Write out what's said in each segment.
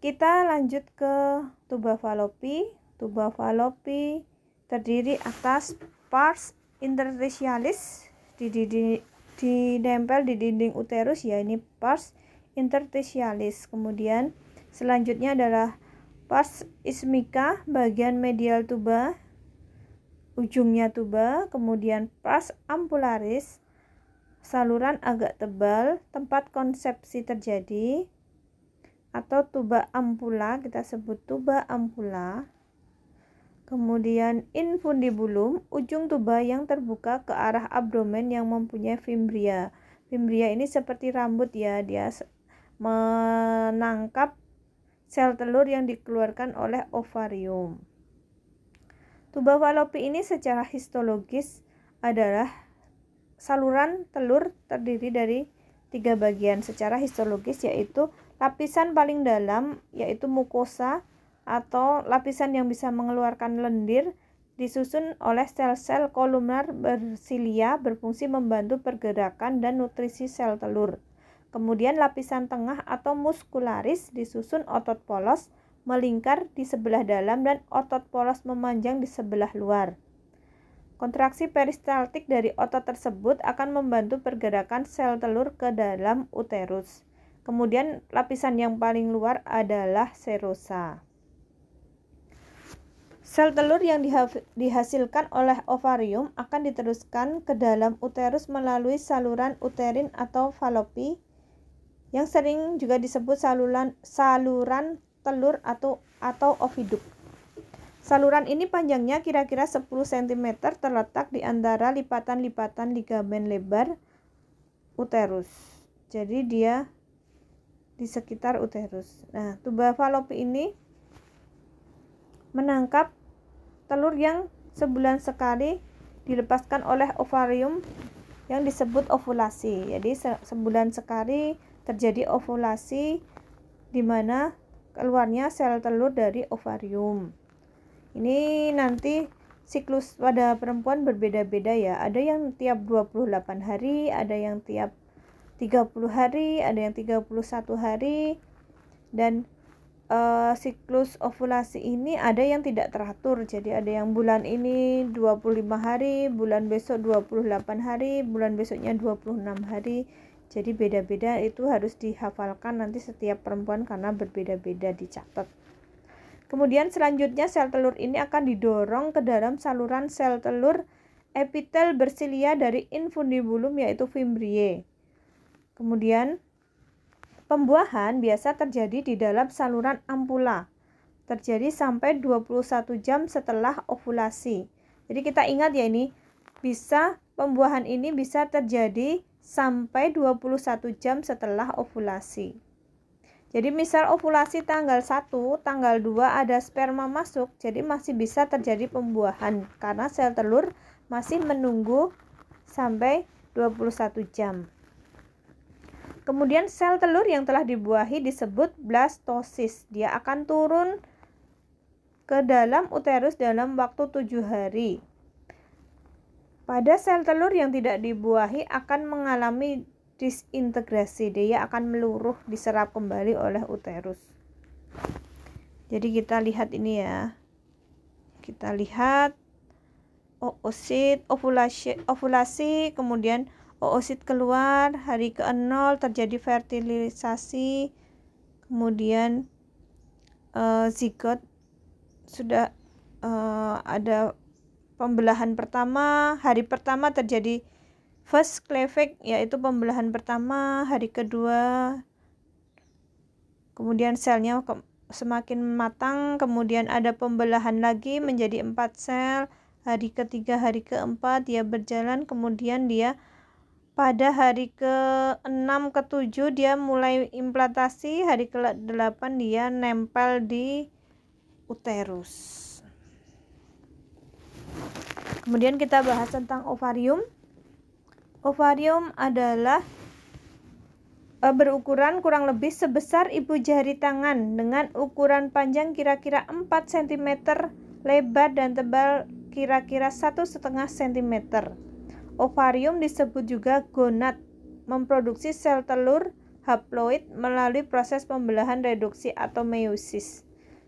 Kita lanjut ke tuba falopi. Tuba falopi terdiri atas pars interstitialis dinempel di dinding uterus, ya ini pars interstitialis. Kemudian selanjutnya adalah pars ismica, bagian medial tuba, ujungnya tuba. Kemudian pars ampularis, saluran agak tebal, tempat konsepsi terjadi, atau tuba ampula, kita sebut tuba ampula. Kemudian infundibulum, ujung tuba yang terbuka ke arah abdomen yang mempunyai fimbria. Fimbria ini seperti rambut ya, dia menangkap sel telur yang dikeluarkan oleh ovarium. Tuba falopi ini secara histologis adalah saluran telur terdiri dari 3 bagian secara histologis, yaitu lapisan paling dalam yaitu mukosa atau lapisan yang bisa mengeluarkan lendir, disusun oleh sel-sel kolumnar bersilia berfungsi membantu pergerakan dan nutrisi sel telur. Kemudian lapisan tengah atau muskularis disusun otot polos melingkar di sebelah dalam dan otot polos memanjang di sebelah luar. Kontraksi peristaltik dari otot tersebut akan membantu pergerakan sel telur ke dalam uterus. Kemudian lapisan yang paling luar adalah serosa. Sel telur yang dihasilkan oleh ovarium akan diteruskan ke dalam uterus melalui saluran uterin atau falopi, yang sering juga disebut saluran telur atau oviduk. Saluran ini panjangnya kira-kira 10 cm, terletak di antara lipatan-lipatan ligamen lebar uterus. Jadi dia di sekitar uterus. Nah, tuba falopi ini menangkap telur yang sebulan sekali dilepaskan oleh ovarium yang disebut ovulasi. Jadi sebulan sekali terjadi ovulasi di mana keluarnya sel telur dari ovarium. Ini nanti siklus pada perempuan berbeda-beda ya. Ada yang tiap 28 hari, ada yang tiap 30 hari, ada yang 31 hari. Dan siklus ovulasi ini ada yang tidak teratur. Jadi ada yang bulan ini 25 hari, bulan besok 28 hari, bulan besoknya 26 hari. Jadi beda-beda, itu harus dihafalkan nanti setiap perempuan karena berbeda-beda, dicatat. Kemudian selanjutnya sel telur ini akan didorong ke dalam saluran sel telur epitel bersilia dari infundibulum yaitu fimbriae. Kemudian pembuahan biasa terjadi di dalam saluran ampula. Terjadi sampai 21 jam setelah ovulasi. Jadi kita ingat ya, ini pembuahan ini bisa terjadi sampai 21 jam setelah ovulasi. Jadi misal ovulasi tanggal 1, tanggal 2 ada sperma masuk, jadi masih bisa terjadi pembuahan karena sel telur masih menunggu sampai 21 jam. Kemudian sel telur yang telah dibuahi disebut blastosis. Dia akan turun ke dalam uterus dalam waktu 7 hari. Pada sel telur yang tidak dibuahi akan mengalami disintegrasi, dia akan meluruh, diserap kembali oleh uterus. Jadi kita lihat ini ya. Kita lihat oosit, ovulasi, kemudian oosit keluar, hari ke-0 terjadi fertilisasi, kemudian zigot sudah ada pembelahan pertama, hari pertama terjadi first cleavage yaitu pembelahan pertama, hari kedua kemudian selnya semakin matang, kemudian ada pembelahan lagi menjadi 4 sel, hari ketiga, hari keempat dia berjalan, kemudian dia pada hari ke-6, ke-7 dia mulai implantasi, hari ke-8 dia nempel di uterus. Kemudian kita bahas tentang ovarium. Ovarium adalah berukuran kurang lebih sebesar ibu jari tangan dengan ukuran panjang kira-kira 4 cm, lebar dan tebal kira-kira 1,5 cm. Ovarium disebut juga gonad, memproduksi sel telur haploid melalui proses pembelahan reduksi atau meiosis.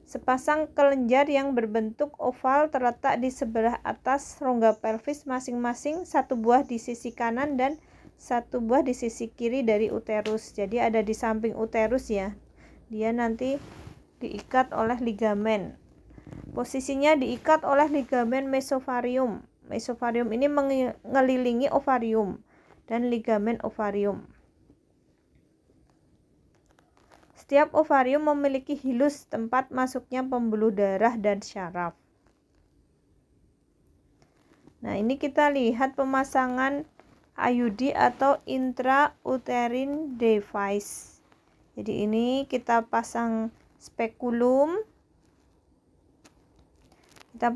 Sepasang kelenjar yang berbentuk oval terletak di sebelah atas rongga pelvis masing-masing, satu buah di sisi kanan dan satu buah di sisi kiri dari uterus. Jadi ada di samping uterus ya. Dia nanti diikat oleh ligamen. Posisinya diikat oleh ligamen mesovarium. Mesovarium ini mengelilingi ovarium dan ligamen ovarium. Setiap ovarium memiliki hilus, tempat masuknya pembuluh darah dan syaraf. Nah, ini kita lihat pemasangan IUD atau intrauterine device. Jadi ini kita pasang spekulum. Kita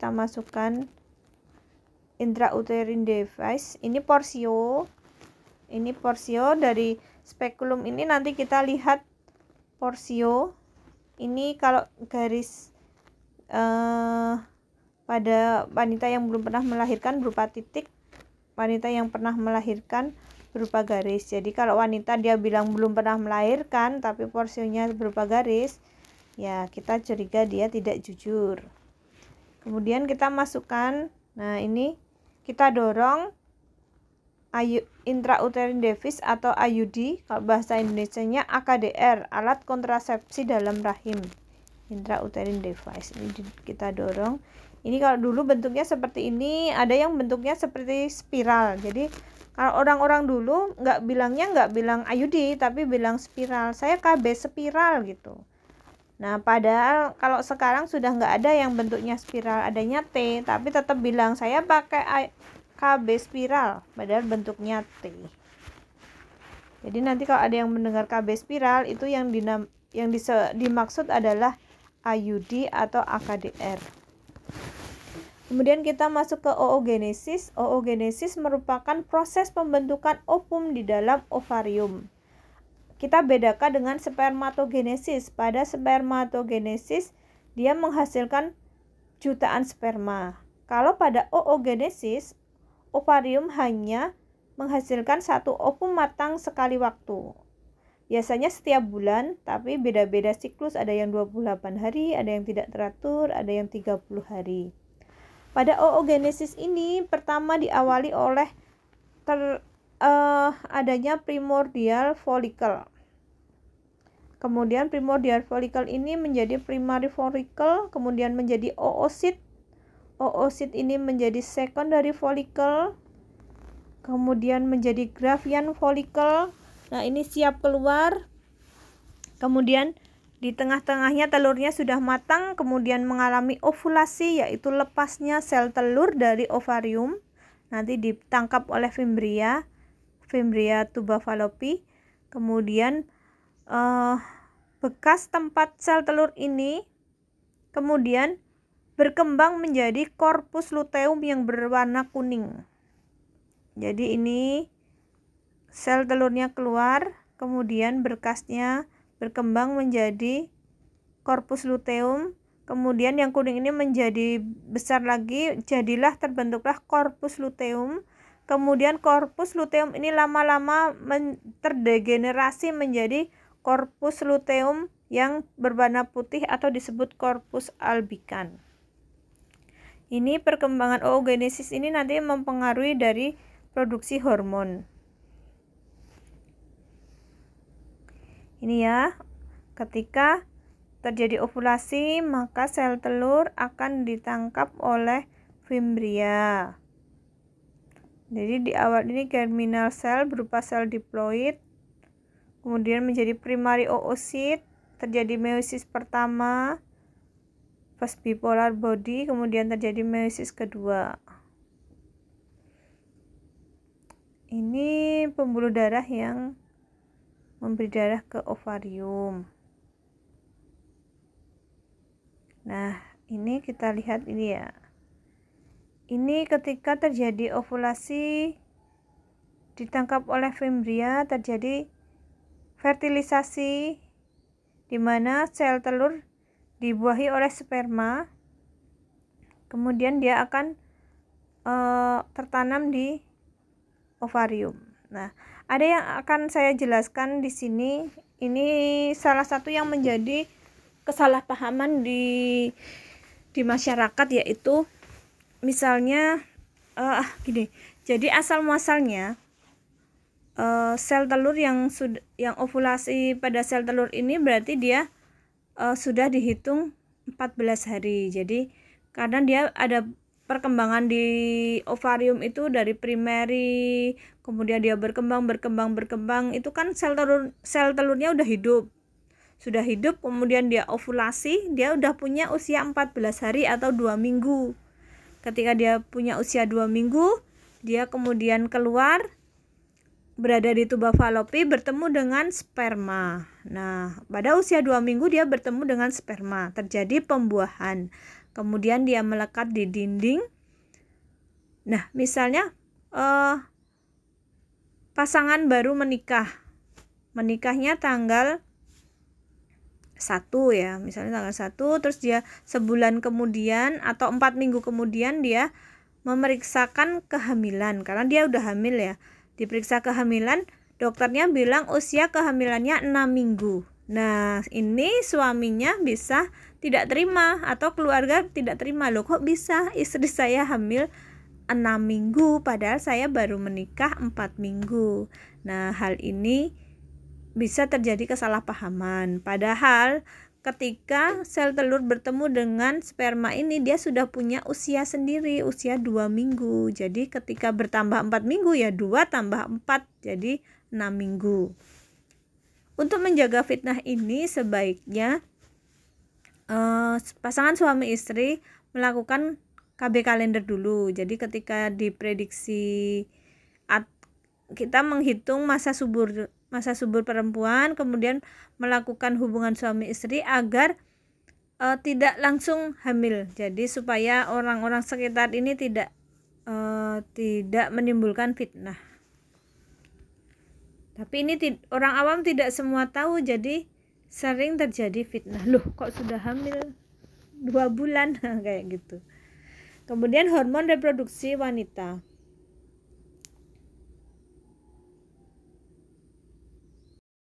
masukkan intrauterine device. Ini porsio. Dari spekulum ini nanti kita lihat porsio. Ini kalau garis pada wanita yang belum pernah melahirkan berupa titik, wanita yang pernah melahirkan berupa garis. Jadi kalau wanita dia bilang belum pernah melahirkan tapi porsionya berupa garis, ya kita curiga dia tidak jujur. Kemudian kita masukkan, nah ini kita dorong intrauterine device atau IUD, kalau bahasa Indonesianya AKDR, alat kontrasepsi dalam rahim. Intrauterine device ini kita dorong. Ini kalau dulu bentuknya seperti ini, ada yang bentuknya seperti spiral. Jadi kalau orang-orang dulu nggak bilang IUD tapi bilang spiral. Saya KB spiral gitu. Nah, padahal kalau sekarang sudah nggak ada yang bentuknya spiral, adanya T, tapi tetap bilang saya pakai KB spiral, padahal bentuknya T. Jadi nanti kalau ada yang mendengar KB spiral, itu yang dimaksud adalah IUD atau AKDR. Kemudian kita masuk ke oogenesis. Oogenesis merupakan proses pembentukan ovum di dalam ovarium. Kita bedakan dengan spermatogenesis. Pada spermatogenesis, dia menghasilkan jutaan sperma. Kalau pada oogenesis, ovarium hanya menghasilkan satu ovum matang sekali waktu. Biasanya setiap bulan, tapi beda-beda siklus. Ada yang 28 hari, ada yang tidak teratur, ada yang 30 hari. Pada oogenesis ini pertama diawali oleh adanya primordial follicle. Kemudian primordial follicle ini menjadi primary follicle, kemudian menjadi oosit. Oosit ini menjadi secondary follicle, kemudian menjadi Gravian follicle. Nah, ini siap keluar. Kemudian di tengah-tengahnya telurnya sudah matang, kemudian mengalami ovulasi, yaitu lepasnya sel telur dari ovarium. Nanti ditangkap oleh Fimbria tuba fallopi. Kemudian bekas tempat sel telur ini kemudian berkembang menjadi korpus luteum yang berwarna kuning. Jadi ini sel telurnya keluar, kemudian berkasnya berkembang menjadi korpus luteum, kemudian yang kuning ini menjadi besar lagi, terbentuklah korpus luteum. Kemudian korpus luteum ini lama-lama terdegenerasi menjadi korpus luteum yang berwarna putih atau disebut korpus albikan. Ini perkembangan oogenesis ini nanti mempengaruhi dari produksi hormon. Ini ya, ketika terjadi ovulasi, maka sel telur akan ditangkap oleh Fimbria. Jadi di awal ini germinal cell berupa sel diploid, kemudian menjadi primary oosit, terjadi meiosis pertama, first bipolar body, kemudian terjadi meiosis kedua. Ini pembuluh darah yang memberi darah ke ovarium. Nah, ini kita lihat ini ya. Ini ketika terjadi ovulasi, ditangkap oleh Fimbria, terjadi fertilisasi di mana sel telur dibuahi oleh sperma, kemudian dia akan tertanam di ovarium. Nah, Ada yang akan saya jelaskan di sini. Ini salah satu yang menjadi kesalahpahaman di masyarakat, yaitu misalnya gini. Jadi asal muasalnya sel telur yang ovulasi pada sel telur ini berarti dia sudah dihitung 14 hari. Jadi karena dia ada perkembangan di ovarium itu dari primary, kemudian dia berkembang, itu kan sel telurnya udah hidup, kemudian dia ovulasi, dia udah punya usia 14 hari atau 2 minggu. Ketika dia punya usia 2 minggu, dia kemudian keluar, berada di tuba falopi, bertemu dengan sperma. Nah, pada usia 2 minggu dia bertemu dengan sperma, terjadi pembuahan. Kemudian dia melekat di dinding. Nah, misalnya pasangan baru menikah. Menikahnya tanggal 1 ya, misalnya tanggal 1, terus dia sebulan kemudian atau 4 minggu kemudian dia memeriksakan kehamilan, karena dia udah hamil ya. Diperiksa kehamilan, dokternya bilang usia kehamilannya 6 minggu. Nah, ini suaminya bisa tidak terima atau keluarga tidak terima. Loh, kok bisa istri saya hamil 6 minggu padahal saya baru menikah 4 minggu. Nah, hal ini bisa terjadi kesalahpahaman. Padahal ketika sel telur bertemu dengan sperma ini, dia sudah punya usia sendiri, usia 2 minggu. Jadi ketika bertambah 4 minggu ya 2 tambah 4 jadi 6 minggu. Untuk menjaga fitnah ini sebaiknya pasangan suami istri melakukan KB kalender dulu. Jadi ketika diprediksi kita menghitung masa subur perempuan, kemudian melakukan hubungan suami istri agar tidak langsung hamil. Jadi supaya orang-orang sekitar ini tidak menimbulkan fitnah. Tapi ini orang awam tidak semua tahu, jadi sering terjadi fitnah. Loh, kok sudah hamil 2 bulan kayak gitu. Kemudian hormon reproduksi wanita.